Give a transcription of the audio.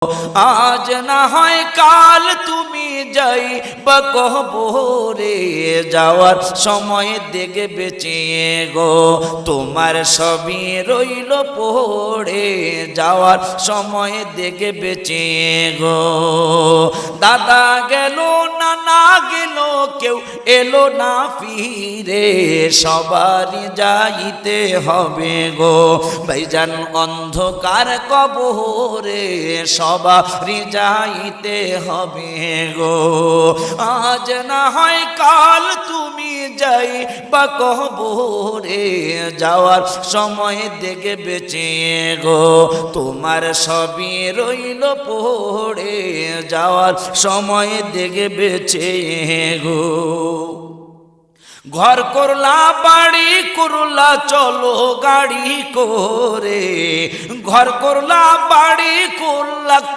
আজ না হয় কাল তুমি যাইবা কবরে, যাওয়ার সময় দেখে বেঁচে গো তোমার সবই রইল পড়ে, যাওয়ার সময় দেখে বেঁচে গো। দাদা গেল নানা গেল কেউ এলো না ফিরে, সবারই যাইতে হবে গো ভাইজান অন্ধকার কবরে, সবারই যাইতে হবে গো। আজ না হয় কাল তুমি যাইবা কবরে, যাওয়ার সময় দেখে বেঁচে গো তোমার সবই রইল পড়ে, যাওয়ার সময় দেখে বেঁচে গো। ঘর করলা বাড়ি করলা চলো গাড়ি করে, ঘর করলা বাড়ি করলা